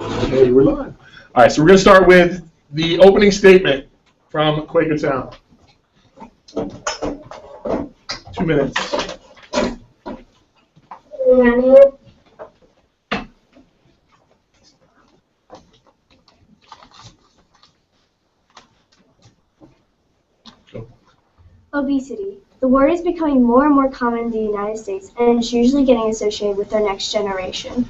Okay, we're live. All right, so we're going to start with the opening statement from Quakertown. 2 minutes. Obesity. The word is becoming more and more common in the United States, and it's usually getting associated with our next generation.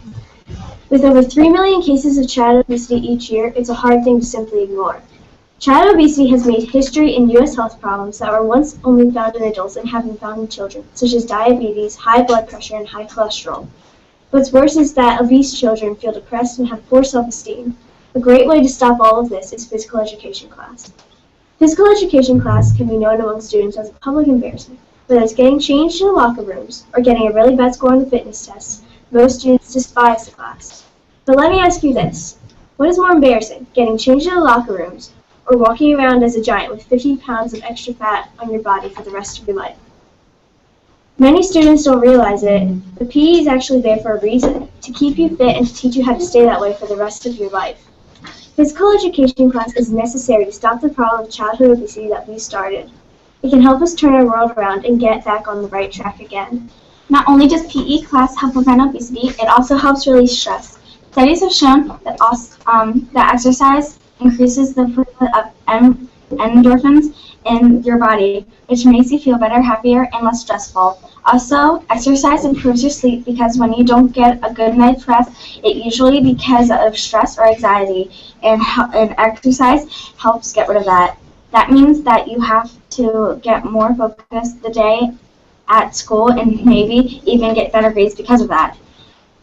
With over 3 million cases of child obesity each year, it's a hard thing to simply ignore. Child obesity has made history in U.S. health problems that were once only found in adults and have been found in children, such as diabetes, high blood pressure, and high cholesterol. What's worse is that obese children feel depressed and have poor self-esteem. A great way to stop all of this is physical education class. Physical education class can be known among students as a public embarrassment, whether it's getting changed in the locker rooms or getting a really bad score on the fitness tests. Most students despise the class. But let me ask you this. What is more embarrassing, getting changed in the locker rooms or walking around as a giant with 50 pounds of extra fat on your body for the rest of your life? Many students don't realize it, but PE is actually there for a reason, to keep you fit and to teach you how to stay that way for the rest of your life. Physical education class is necessary to stop the problem of childhood obesity that we started. It can help us turn our world around and get back on the right track again. Not only does PE class help prevent obesity, it also helps release stress. Studies have shown that that exercise increases the throughput of endorphins in your body, which makes you feel better, happier, and less stressful. Also, exercise improves your sleep because when you don't get a good night's rest, it usually because of stress or anxiety, and exercise helps get rid of that. That means that you have to get more focused the day at school and maybe even get better grades because of that.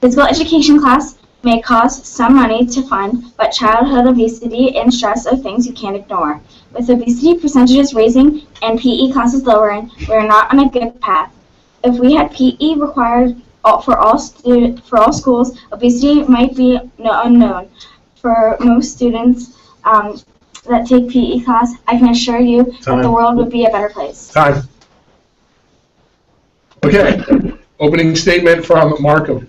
Physical education class may cost some money to fund, but childhood obesity and stress are things you can't ignore. With obesity percentages rising and PE classes lowering, we are not on a good path. If we had PE required for all schools, obesity might be unknown. For most students that take PE class, I can assure you that the world would be a better place. Time. Okay, opening statement from Markham.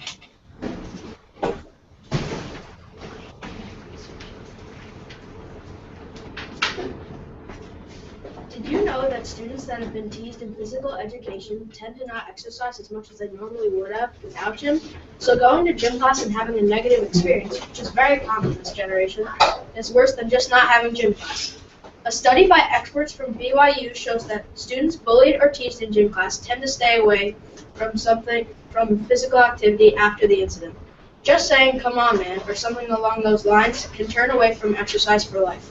Did you know that students that have been teased in physical education tend to not exercise as much as they normally would have without gym? So going to gym class and having a negative experience, which is very common in this generation, is worse than just not having gym class. A study by experts from BYU shows that students bullied or teased in gym class tend to stay away from physical activity after the incident. Just saying, "Come on, man," or something along those lines can turn away from exercise for life.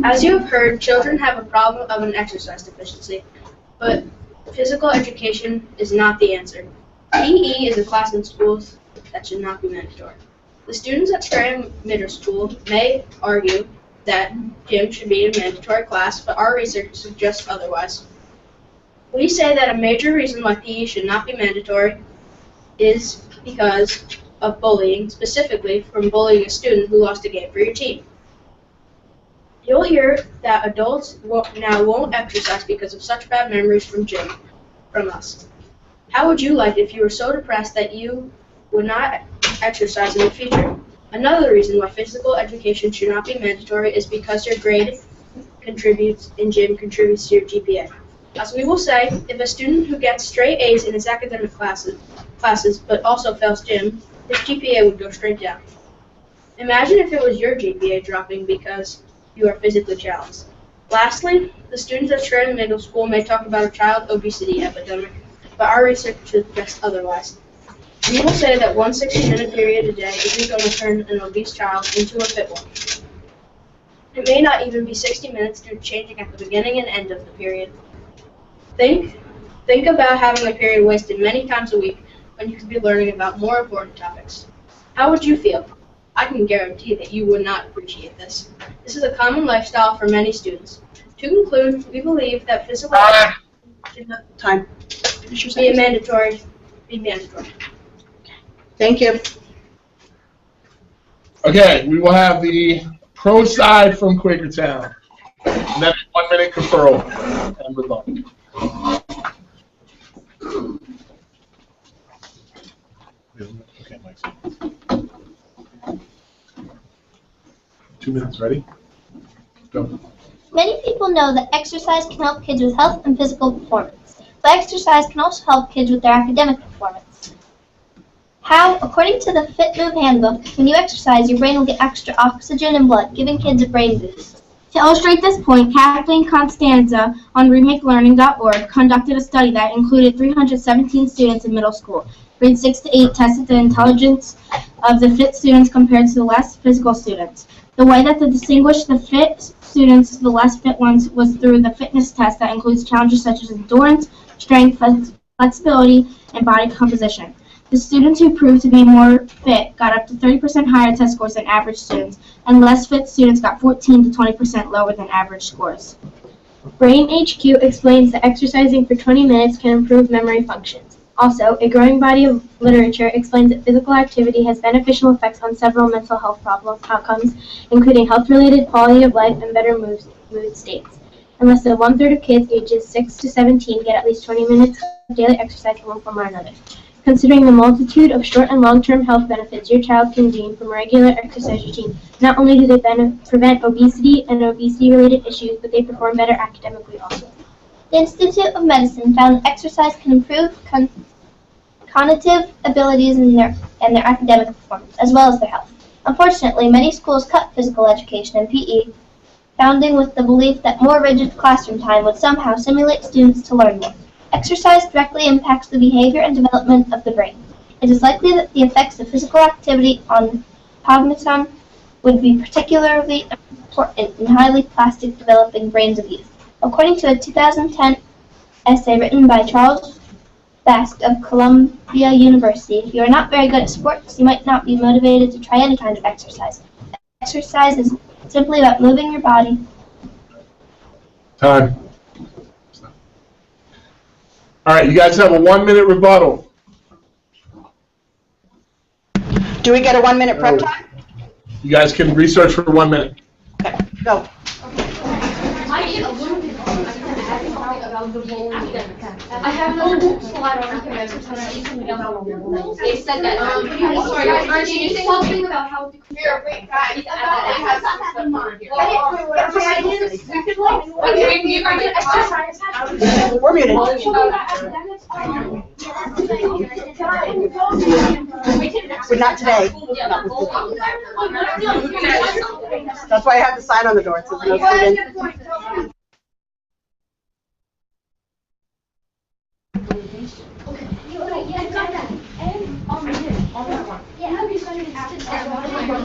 As you have heard, children have a problem of an exercise deficiency, but physical education is not the answer. PE is a class in schools that should not be mandatory. The students at Scranton Middle School may argue that gym should be a mandatory class, but our research suggests otherwise. We say that a major reason why PE should not be mandatory is because of bullying, specifically from bullying a student who lost a game for your team. You'll hear that adults now won't exercise because of such bad memories from gym from us. How would you like it if you were so depressed that you would not exercise in the future? Another reason why physical education should not be mandatory is because your grade contributes to your GPA. As we will say, if a student who gets straight A's in his academic classes but also fails gym, his GPA would go straight down. Imagine if it was your GPA dropping because you are physically challenged. Lastly, the students at Scranton Middle School may talk about a child obesity epidemic, but our research suggests otherwise. We will say that one 60-minute period a day isn't going to turn an obese child into a fit one. It may not even be 60 minutes due to changing at the beginning and end of the period. Think about having a period wasted many times a week when you could be learning about more important topics. How would you feel? I can guarantee that you would not appreciate this. This is a common lifestyle for many students. To conclude, we believe that physical education should be mandatory. Thank you. Okay, we will have the pro side from Quakertown. And then 1 minute conferral. And we're done. Okay, Mike's. 2 minutes. Ready? Go. Many people know that exercise can help kids with health and physical performance, but exercise can also help kids with their academic performance. How? According to the Fit Move Handbook, when you exercise, your brain will get extra oxygen and blood, giving kids a brain boost. To illustrate this point, Kathleen Constanza on RemakeLearning.org conducted a study that included 317 students in middle school. Grades 6 to 8 tested the intelligence of the fit students compared to the less physical students. The way that they distinguished the fit students to the less fit ones was through the fitness test that includes challenges such as endurance, strength, flexibility, and body composition. The students who proved to be more fit got up to 30% higher test scores than average students, and less fit students got 14 to 20% lower than average scores. Brain HQ explains that exercising for 20 minutes can improve memory functions. Also, a growing body of literature explains that physical activity has beneficial effects on several mental health outcomes, including health-related quality of life and better mood states. And less than 1/3 of kids ages 6 to 17 get at least 20 minutes of daily exercise from one form or another. Considering the multitude of short and long-term health benefits your child can gain from a regular exercise routine, not only do they prevent obesity and obesity-related issues, but they perform better academically also. The Institute of Medicine found that exercise can improve cognitive abilities and their academic performance, as well as their health. Unfortunately, many schools cut physical education and PE, founding with the belief that more rigid classroom time would somehow stimulate students to learn more. Exercise directly impacts the behavior and development of the brain. It is likely that the effects of physical activity on cognition would be particularly important in highly plastic developing brains of youth. According to a 2010 essay written by Charles Bast of Columbia University, if you are not very good at sports, you might not be motivated to try any kind of exercise. Exercise is simply about moving your body. Time. All right, you guys have a 1-minute rebuttal. Do we get a 1-minute prep time? You guys can research for 1 minute. Okay, go. I have no slide on the exercise. They said that. Aren't you using something about how to clear a guys? We're muted. We're not today. That's why I have the sign on the door. It says no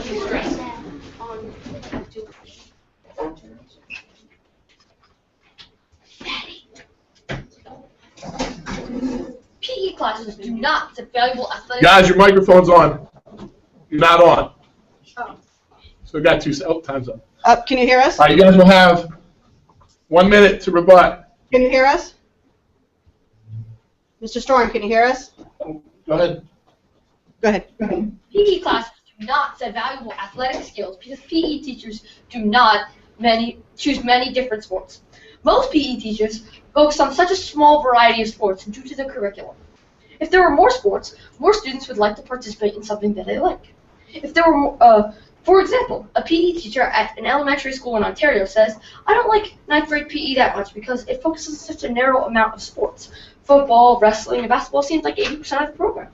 students. PE classes do not set valuable athletic. Guys, your microphone's on. You're not on. Oh. So we got 2. Oh, time's up. Can you hear us? All right, you guys will have 1 minute to rebut. Can you hear us? Mr. Storm, can you hear us? Go ahead. Go ahead. PE classes do not set valuable athletic skills because PE teachers do not choose many different sports. Most PE teachers focus on such a small variety of sports due to the curriculum. If there were more sports, more students would like to participate in something that they like. If there were, for example, a PE teacher at an elementary school in Ontario says, I don't like 9th grade PE that much because it focuses on such a narrow amount of sports. Football, wrestling, and basketball seems like 80% of the program.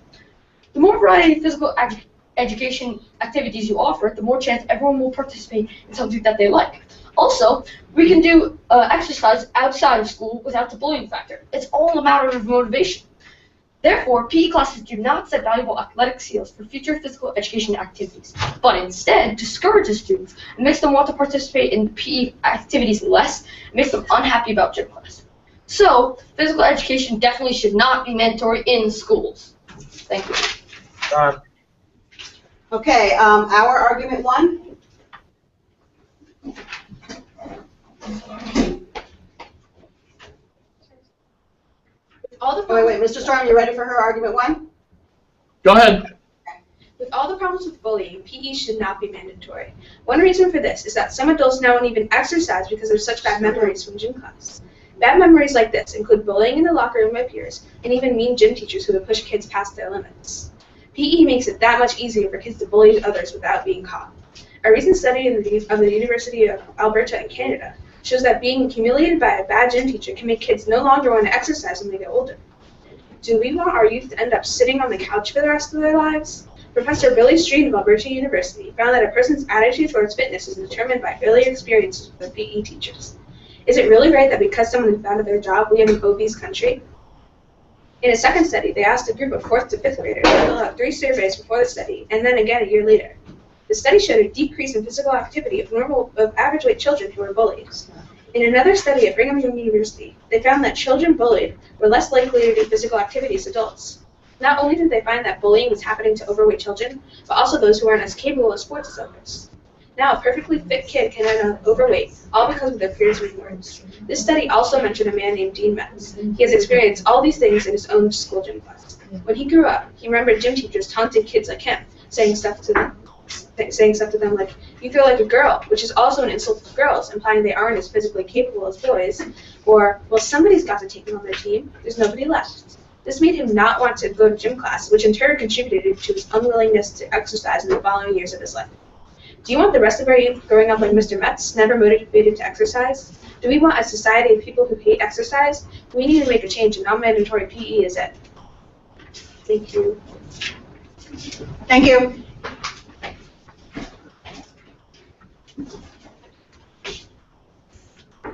The more variety of physical education activities you offer, the more chance everyone will participate in something that they like. Also, we can do exercise outside of school without the bullying factor. It's all a matter of motivation. Therefore, PE classes do not set valuable athletic skills for future physical education activities, but instead discourages students and makes them want to participate in PE activities less and makes them unhappy about gym class. So, physical education definitely should not be mandatory in schools. Thank you. Time. Okay, our argument 1. Wait, Mr. Storm, you ready for her argument 1? Go ahead. With all the problems with bullying, PE should not be mandatory. One reason for this is that some adults now won't even exercise because of such bad memories from gym class. Bad memories like this include bullying in the locker room by peers and even mean gym teachers who would push kids past their limits. PE makes it that much easier for kids to bully others without being caught. A recent study of the University of Alberta in Canada shows that being humiliated by a bad gym teacher can make kids no longer want to exercise when they get older. Do we want our youth to end up sitting on the couch for the rest of their lives? Professor Billy Street of Alberta University found that a person's attitude towards fitness is determined by early experiences with PE teachers. Is it really right that because someone is bad at their job, we have an obese country? In a second study, they asked a group of 4th to 5th graders to fill out 3 surveys before the study, and then again a year later. The study showed a decrease in physical activity of average weight children who were bullied. In another study at Brigham Young University, they found that children bullied were less likely to do physical activity as adults. Not only did they find that bullying was happening to overweight children, but also those who aren't as capable of sports as others. Now, a perfectly fit kid can end up overweight, all because of their peers' weak words. This study also mentioned a man named Dean Metz. He has experienced all these things in his own school gym class. When he grew up, he remembered gym teachers taunting kids like him, saying stuff to them like, "You throw like a girl," which is also an insult to girls, implying they aren't as physically capable as boys, or, "Well, somebody's got to take them on their team. There's nobody left." This made him not want to go to gym class, which in turn contributed to his unwillingness to exercise in the following years of his life. Do you want the rest of our youth growing up like Mr. Metz, never motivated to exercise? Do we want a society of people who hate exercise? We need to make a change, and non-mandatory PE is it. Thank you. Thank you.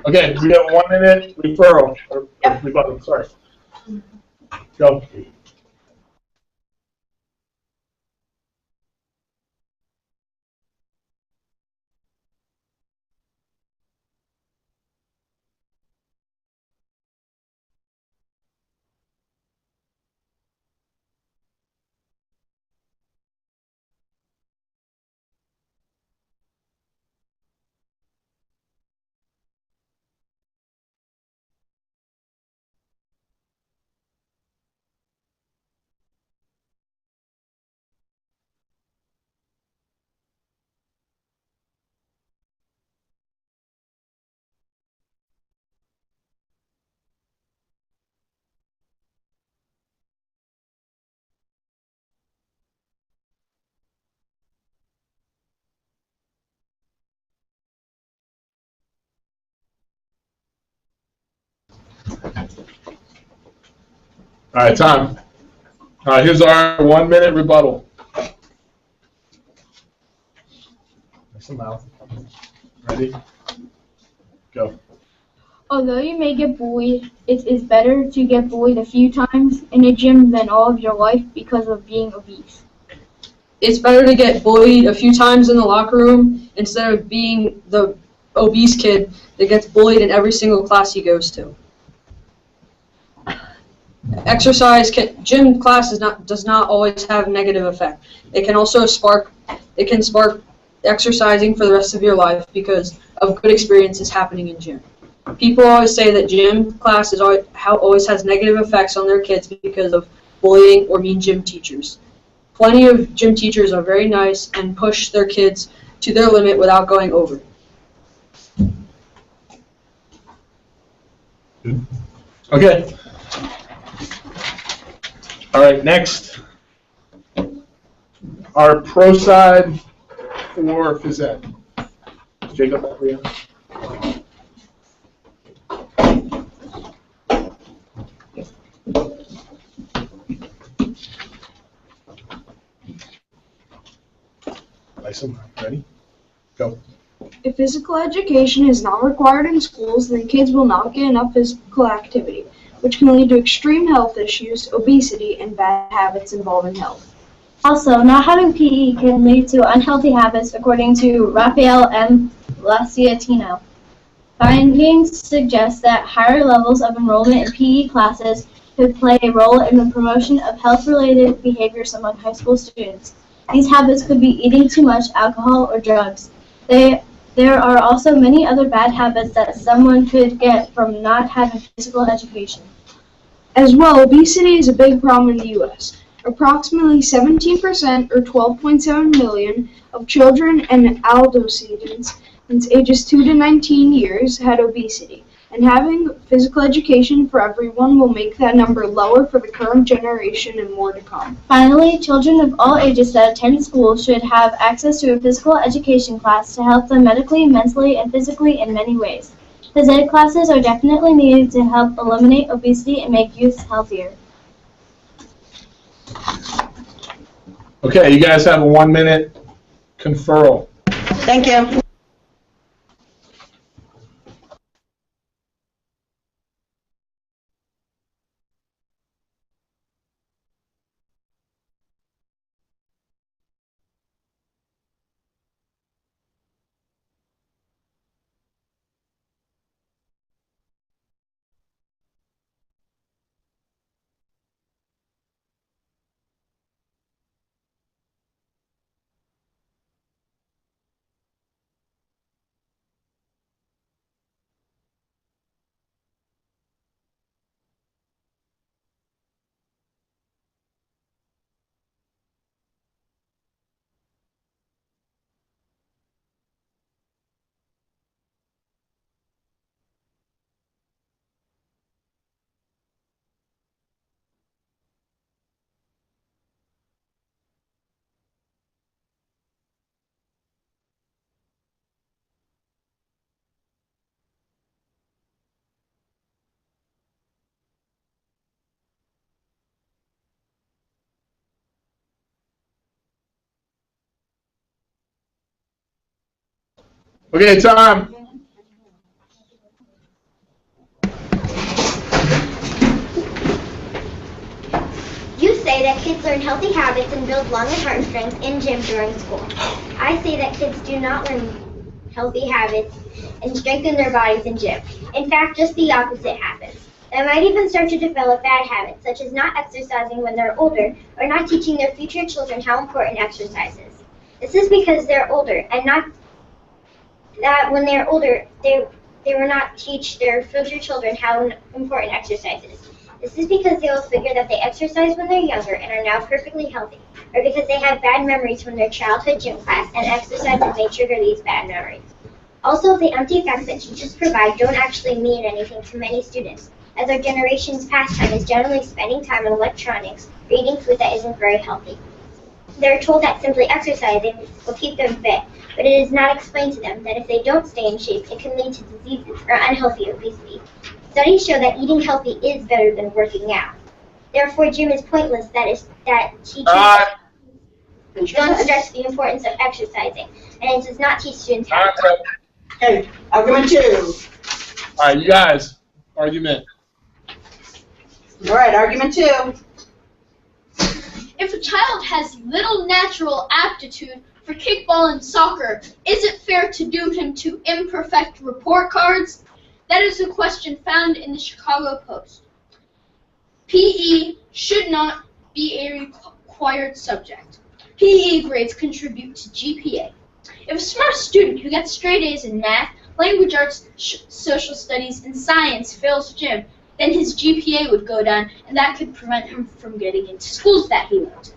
Okay, we have a 1-minute referral. Or rebuttal, sorry. Go. All right, time. All right, here's our 1-minute rebuttal. Nice and loud. Ready? Go. Although you may get bullied, it is better to get bullied a few times in a gym than all of your life because of being obese. It's better to get bullied a few times in the locker room instead of being the obese kid that gets bullied in every single class he goes to. Gym class does not always have a negative effect. It can also spark exercising for the rest of your life because of good experiences happening in gym. People always say that gym class always has negative effects on their kids because of bullying or mean gym teachers. Plenty of gym teachers are very nice and push their kids to their limit without going over. Okay. All right, next. Our pro side for phys ed. Jacob, Leon. Lyson, ready? Go. If physical education is not required in schools, then kids will not get enough physical activity, which can lead to extreme health issues, obesity, and bad habits involving health. Also, not having PE can lead to unhealthy habits, according to Raphael M. Laciatino. Findings suggest that higher levels of enrollment in PE classes could play a role in the promotion of health-related behaviors among high school students. These habits could be eating too much alcohol or drugs. There are also many other bad habits that someone could get from not having physical education. As well, obesity is a big problem in the U.S. Approximately 17%, or 12.7 million, of children and adolescents ages 2 to 19 years had obesity, and and having physical education for everyone will make that number lower for the current generation and more to come. Finally, children of all ages that attend school should have access to a physical education class to help them medically, mentally, and physically in many ways. Phys ed classes are definitely needed to help eliminate obesity and make youth healthier. Okay, you guys have a 1-minute conferral. Thank you. Okay, time. You say that kids learn healthy habits and build lung and heart strength in gym during school. I say that kids do not learn healthy habits and strengthen their bodies in gym. In fact, just the opposite happens. They might even start to develop bad habits, such as not exercising when they're older or not teaching their future children how important exercise is. This is because they're older, and not that when they're older, they will not teach their future children how important exercise is. This is because they will figure that they exercise when they're younger and are now perfectly healthy, or because they have bad memories from their childhood gym class and exercises may trigger these bad memories. Also, the empty facts that teachers provide don't actually mean anything to many students, as our generation's pastime is generally spending time on electronics or eating food that isn't very healthy. They're told that simply exercising will keep them fit, but it is not explained to them that if they don't stay in shape, it can lead to diseases or unhealthy obesity. Studies show that eating healthy is better than working out. Therefore, gym is pointless. That teachers don't stress the importance of exercising, and it does not teach students how to. Okay, argument 2. All right, you guys, argument. All right, argument 2. If a child has little natural aptitude for kickball and soccer, is it fair to doom him to imperfect report cards? That is a question found in the Chicago Post. PE should not be a required subject. PE grades contribute to GPA. If a smart student who gets straight A's in math, language arts, social studies, and science fails gym, then his GPA would go down, and that could prevent him from getting into schools that he wanted.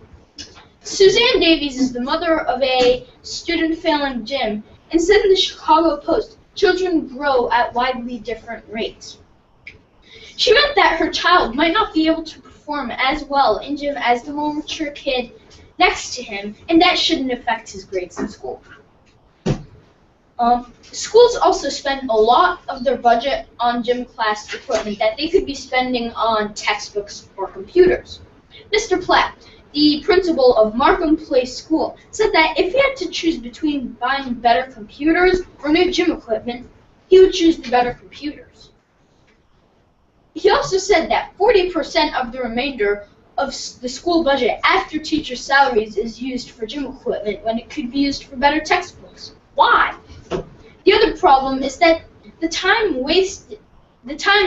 Suzanne Davies is the mother of a student failing gym, and said in the Chicago Post, children grow at widely different rates. She meant that her child might not be able to perform as well in gym as the more mature kid next to him, and that shouldn't affect his grades in school. Schools also spend a lot of their budget on gym class equipment that they could be spending on textbooks or computers. Mr. Platt, the principal of Markham Place School, said that if he had to choose between buying better computers or new gym equipment, he would choose the better computers. He also said that 40% of the remainder of the school budget after teacher salaries is used for gym equipment when it could be used for better textbooks. Why? The other problem is that the time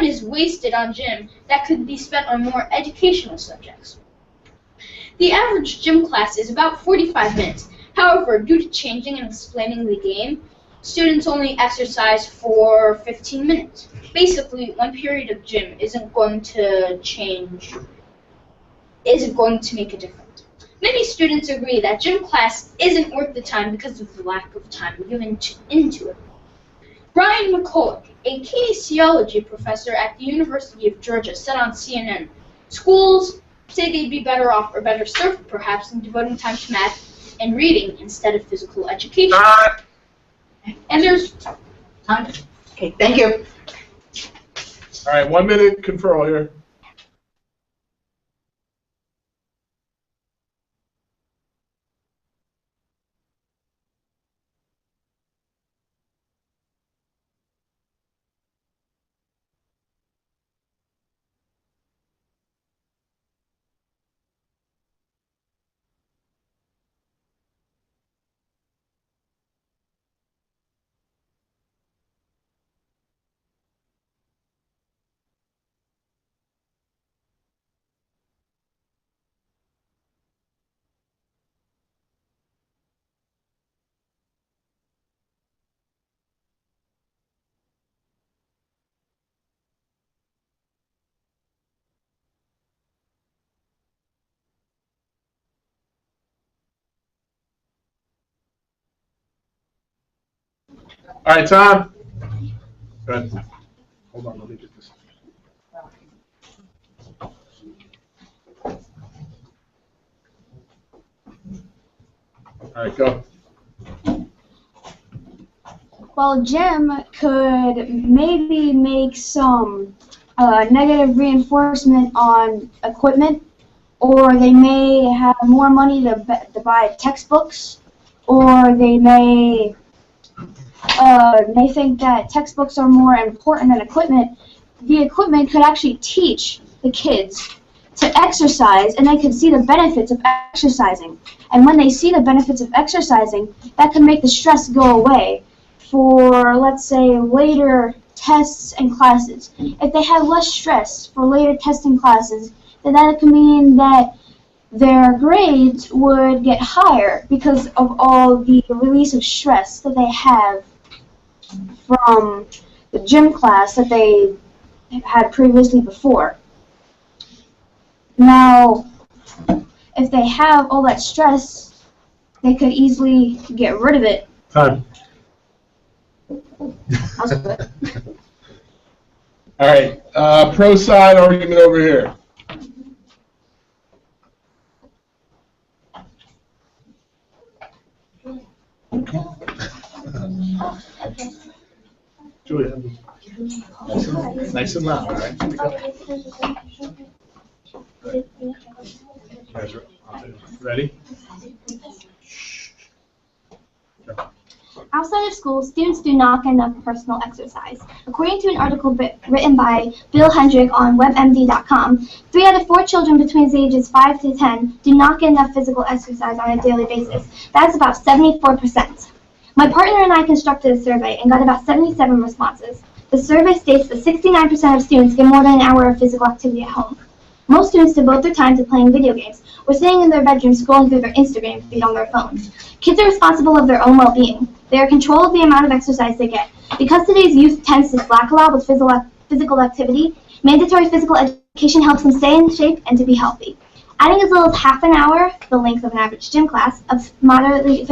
is wasted on gym that could be spent on more educational subjects. The average gym class is about 45 minutes. However, due to changing and explaining the game, students only exercise for 15 minutes. Basically, one period of gym isn't going to make a difference. Many students agree that gym class isn't worth the time because of the lack of time given into it. Brian McCulloch, a kinesiology professor at the University of Georgia, said on CNN, schools say they'd be better off or better served perhaps in devoting time to math and reading instead of physical education. And there's Time. Okay, thank you. All right, 1 minute conferral here. All right, Tom. Go ahead. Hold on, let me get this. All right, go. Well, Jim could maybe make some negative reinforcement on equipment, or they may have more money to buy textbooks, or they may think that textbooks are more important than equipment. The equipment could actually teach the kids to exercise, and they could see the benefits of exercising. And when they see the benefits of exercising, that could make the stress go away for, let's say, later tests and classes. If they have less stress for later testing classes, then that could mean that their grades would get higher because of all the release of stress that they have from the gym class that they had previously before. Now, if they have all that stress, they could easily get rid of it. Time. All right, pro side argument over here. Julia, nice and loud, all right? You guys ready? Outside of school, students do not get enough personal exercise. According to an article written by Bill Hendrick on WebMD.com, 3 out of 4 children between the ages 5 to 10 do not get enough physical exercise on a daily basis. That's about 74%. My partner and I constructed a survey and got about 77 responses. The survey states that 69% of students get more than an hour of physical activity at home. Most students devote their time to playing video games or sitting in their bedroom scrolling through their Instagram feed on their phones. Kids are responsible of their own well-being. They are in control of the amount of exercise they get. Because today's youth tends to slack a lot with physical activity, mandatory physical education helps them stay in shape and to be healthy. Adding as little as half an hour, the length of an average gym class, of moderately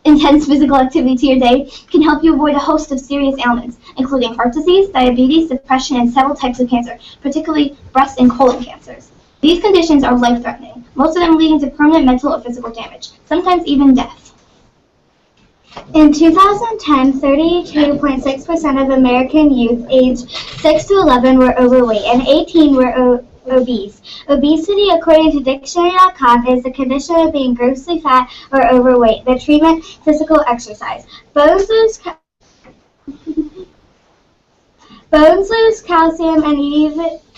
intense physical activity to your day can help you avoid a host of serious ailments, including heart disease, diabetes, depression, and several types of cancer, particularly breast and colon cancers. These conditions are life-threatening, most of them leading to permanent mental or physical damage, sometimes even death. In 2010, 32.6% of American youth aged 6 to 11 were overweight and 18 were obese. Obesity, according to dictionary.com, is the condition of being grossly fat or overweight. The treatment, physical exercise. Bones lose calcium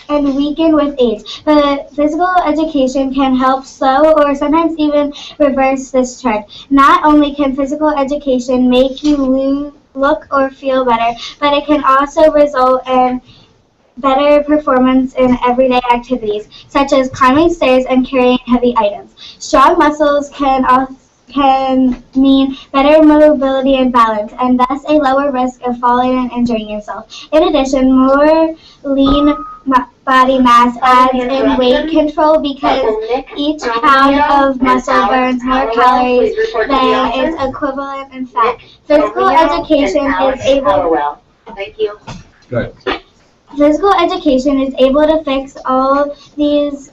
and weaken with age, but physical education can help slow or sometimes even reverse this trend. Not only can physical education make you look or feel better, but it can also result in better performance in everyday activities, such as climbing stairs and carrying heavy items. Strong muscles can mean better mobility and balance, and thus a lower risk of falling and injuring yourself. In addition, more lean body mass adds in weight control because each pound of muscle burns more calories than its equivalent in fat. Physical education is able. Thank you. Good. Physical education is able to fix all these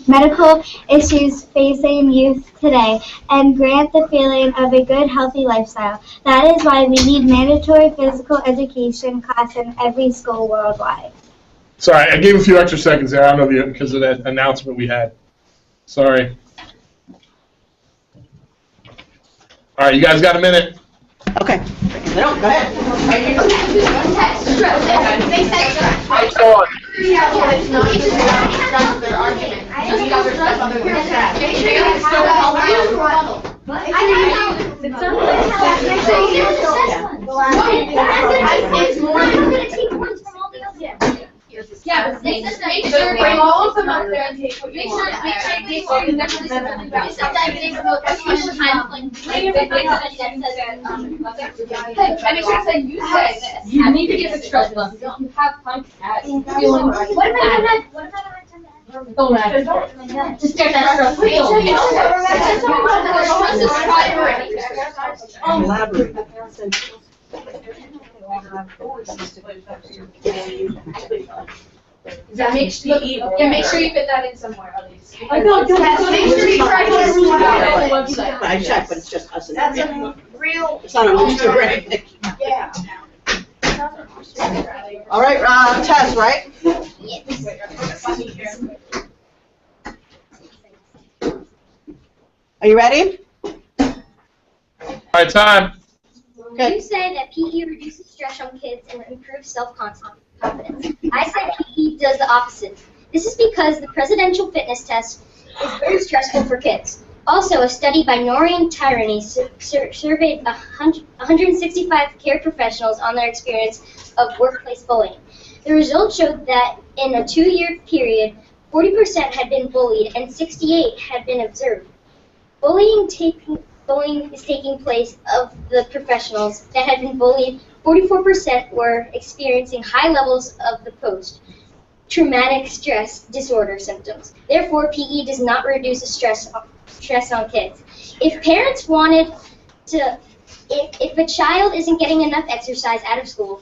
medical issues facing youth today and grant the feeling of a good, healthy lifestyle. That is why we need mandatory physical education class in every school worldwide. Sorry, I gave a few extra seconds there. I don't know because of that announcement we had. Sorry. All right, you guys got a minute. Okay. No, go ahead. Yeah, but make sure bring all of them up there and take what you want. Make sure you never listen to them about. Sometimes they promote too much time. And make sure that you say this. You need to give a trust bump. If you have time to add feeling. What if don't add. Just get that trust. Elaborate. Yeah, make sure you fit that in somewhere at least. I know, Make sure you try to get everyone on the website. I checked, but it's just us and That's a real. it's not a Mr. Ray. Yeah. All right, Tess, right? Are you ready? All right, time. You say that PE reduces stress on kids and improves self-confidence. I say PE does the opposite. This is because the presidential fitness test is very stressful for kids. Also, a study by Noreen Tyranny surveyed 165 care professionals on their experience of workplace bullying. The results showed that in a 2-year period, 40% had been bullied and 68 had been observed. Bullying is taking place of the professionals that had been bullied. 44% were experiencing high levels of the post-traumatic stress disorder symptoms. Therefore, PE does not reduce the stress on kids. If parents wanted to, if a child isn't getting enough exercise out of school,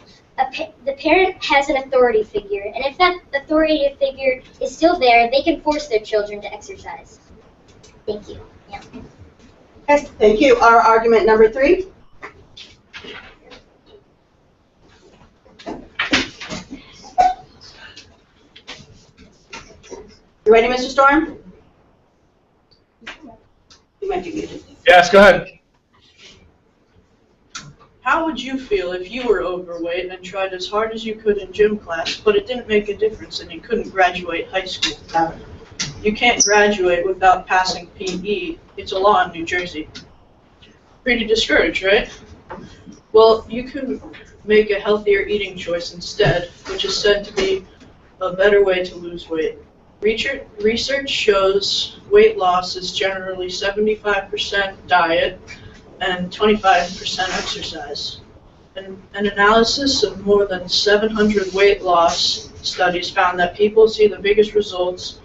the parent has an authority figure, and if that authority figure is still there, they can force their children to exercise. Thank you. Yeah. Okay, thank you. Our argument number 3. You ready, Mr. Storm? You might be muted. Yes, go ahead. How would you feel if you were overweight and tried as hard as you could in gym class, but it didn't make a difference and you couldn't graduate high school? You can't graduate without passing PE. It's a law in New Jersey. Pretty discouraged, right? Well, you can make a healthier eating choice instead, which is said to be a better way to lose weight. Research shows weight loss is generally 75% diet and 25% exercise. An analysis of more than 700 weight loss studies found that people see the biggest results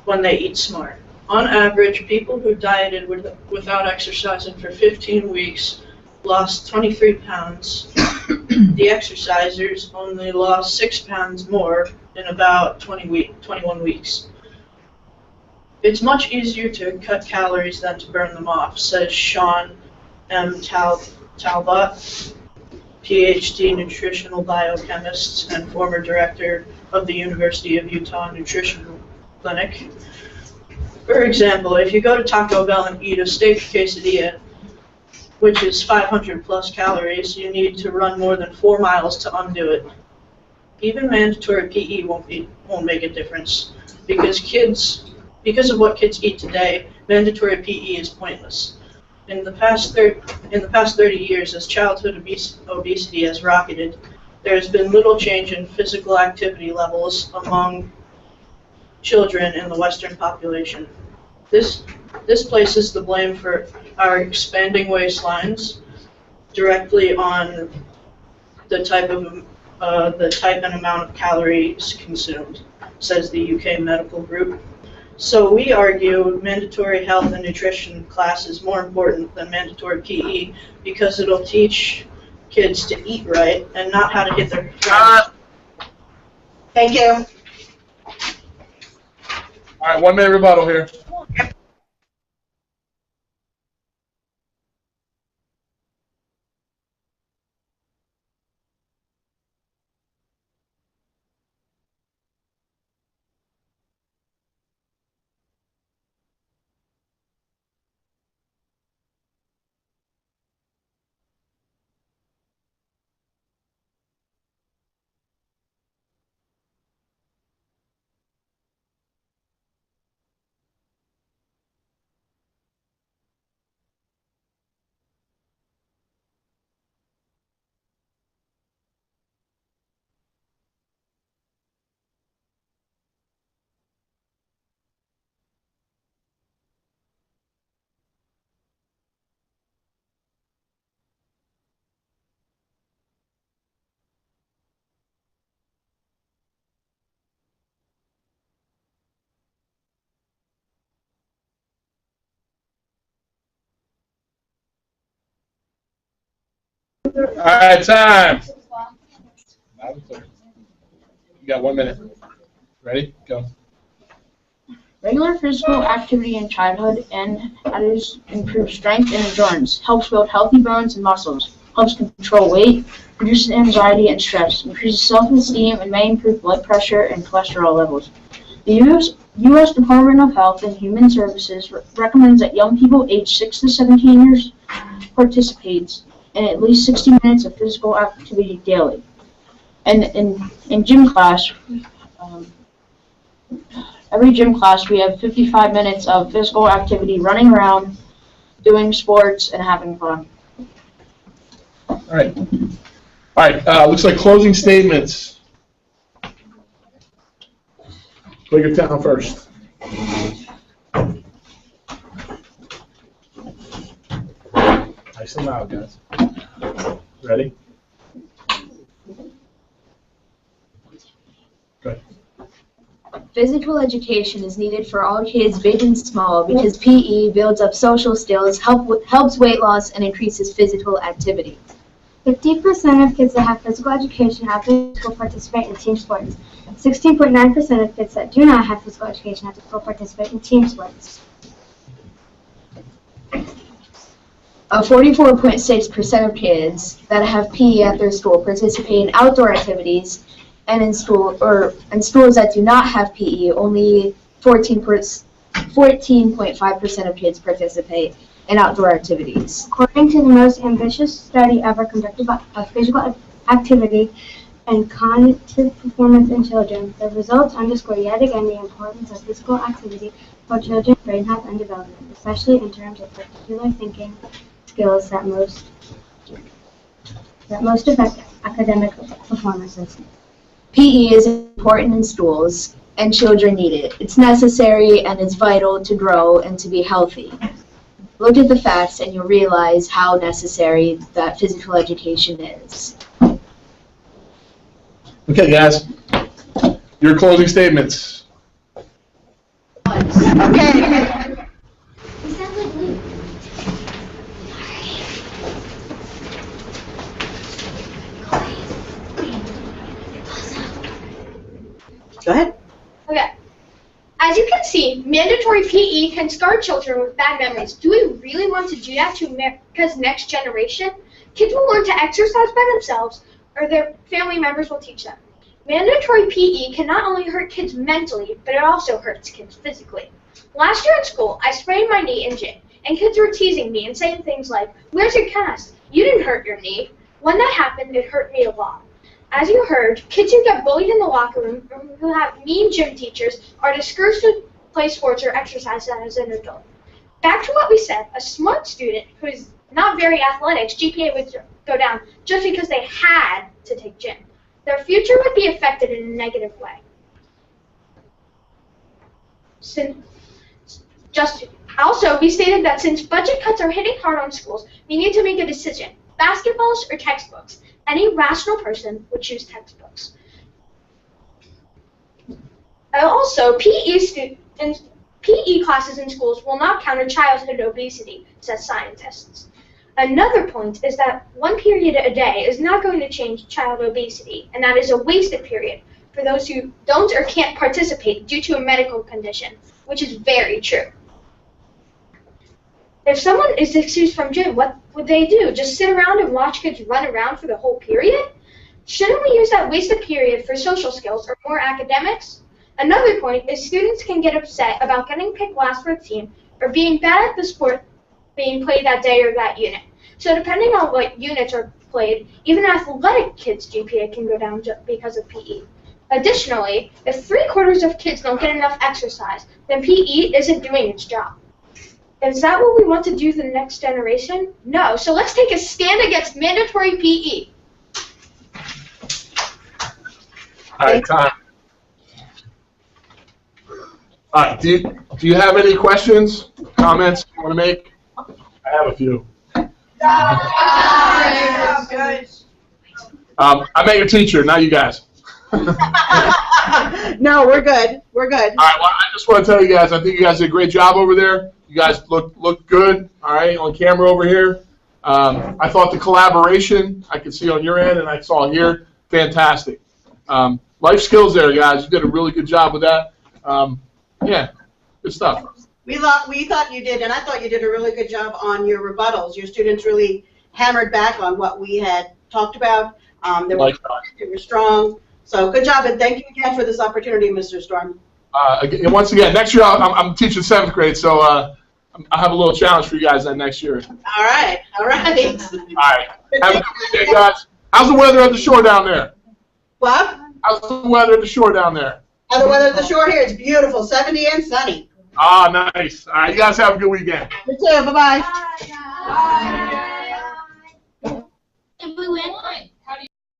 when they eat smart. On average, people who dieted without exercising for 15 weeks lost 23 pounds. The exercisers only lost 6 pounds more in about 21 weeks. It's much easier to cut calories than to burn them off, says Sean M. Talbot, PhD nutritional biochemist and former director of the University of Utah Nutritional Clinic. For example, if you go to Taco Bell and eat a steak quesadilla, which is 500 plus calories, you need to run more than 4 miles to undo it. Even mandatory PE won't make a difference because of what kids eat today. Mandatory PE is pointless. In the past 30 years, as childhood obesity has rocketed, there has been little change in physical activity levels among children in the Western population. This places the blame for our expanding waistlines directly on the type of the type and amount of calories consumed, says the UK Medical Group. So we argue mandatory health and nutrition class is more important than mandatory PE because it'll teach kids to eat right and not how to hit their Thank you. All right, 1 minute rebuttal here. All right, time. You got 1 minute. Ready? Go. Regular physical activity in childhood and adulthood improves strength and endurance, helps build healthy bones and muscles, helps control weight, reduces anxiety and stress, increases self-esteem, and may improve blood pressure and cholesterol levels. The U.S. Department of Health and Human Services recommends that young people aged 6 to 17 years participate in at least 60 minutes of physical activity daily. And in gym class, every gym class we have 55 minutes of physical activity, running around, doing sports, and having fun. All right. Looks like closing statements. Quakertown first. Nice and loud, guys. Ready? Good. Physical education is needed for all kids, big and small, because PE builds up social skills, helps weight loss, and increases physical activity. 50% of kids that have physical education after school participate in team sports. 16.9% of kids that do not have physical education after school participate in team sports. 44.6% of kids that have PE at their school participate in outdoor activities, and in schools that do not have PE, only 14.5% of kids participate in outdoor activities. According to the most ambitious study ever conducted of physical activity and cognitive performance in children, the results underscore yet again the importance of physical activity for children's brain health and development, especially in terms of particular thinking skills that most affect academic performances. PE is important in schools, and children need it. It's necessary and it's vital to grow and to be healthy. Look at the facts and you'll realize how necessary that physical education is. Okay, guys. Your closing statements. Okay. Go ahead. Okay. As you can see, mandatory PE can scar children with bad memories. Do we really want to do that because next generation, kids will learn to exercise by themselves or their family members will teach them. Mandatory PE can not only hurt kids mentally, but it also hurts kids physically. Last year in school, I sprained my knee in gym, and kids were teasing me and saying things like, "Where's your cast? You didn't hurt your knee." When that happened, it hurt me a lot. As you heard, kids who get bullied in the locker room or who have mean gym teachers are discouraged to play sports or exercise as an adult. Back to what we said, a smart student who is not very athletic, GPA would go down just because they had to take gym. Their future would be affected in a negative way. Also, we stated that since budget cuts are hitting hard on schools, we need to make a decision, basketballs or textbooks. Any rational person would choose textbooks. Also, PE classes in schools will not counter childhood obesity, says scientists. Another point is that 1 period a day is not going to change child obesity, and that is a wasted period for those who don't or can't participate due to a medical condition, which is very true. If someone is excused from gym, what would they do? Just sit around and watch kids run around for the whole period? Shouldn't we use that wasted period for social skills or more academics? Another point is students can get upset about getting picked last for a team or being bad at the sport being played that day or that unit. So depending on what units are played, even athletic kids' GPA can go down because of PE. Additionally, if 3/4 of kids don't get enough exercise, then PE isn't doing its job. Is that what we want to do to the next generation? No. So let's take a stand against mandatory PE. All right, time. All right, do you have any questions, comments you want to make? I have a few. I'm your teacher, not you guys. No, we're good. We're good. All right, well, I just want to tell you guys, I think you guys did a great job over there. You guys look good, all right, on camera over here. I thought the collaboration I could see on your end and I saw here, fantastic. Life skills there, guys. You did a really good job with that. Yeah, good stuff. We thought you did, and I thought you did a really good job on your rebuttals. Your students really hammered back on what we had talked about. They were strong. So good job, and thank you again for this opportunity, Mr. Storm. Once again, next year I'm teaching 7th grade, so I have a little challenge for you guys that next year. All right. All right. All right. Have a good day, guys. How's the weather at the shore down there? What? How's the weather at the shore down there? The weather at the shore here, it's beautiful, 70 and sunny. Ah, nice. All right, you guys have a good weekend. You too. Bye-bye. Did we win?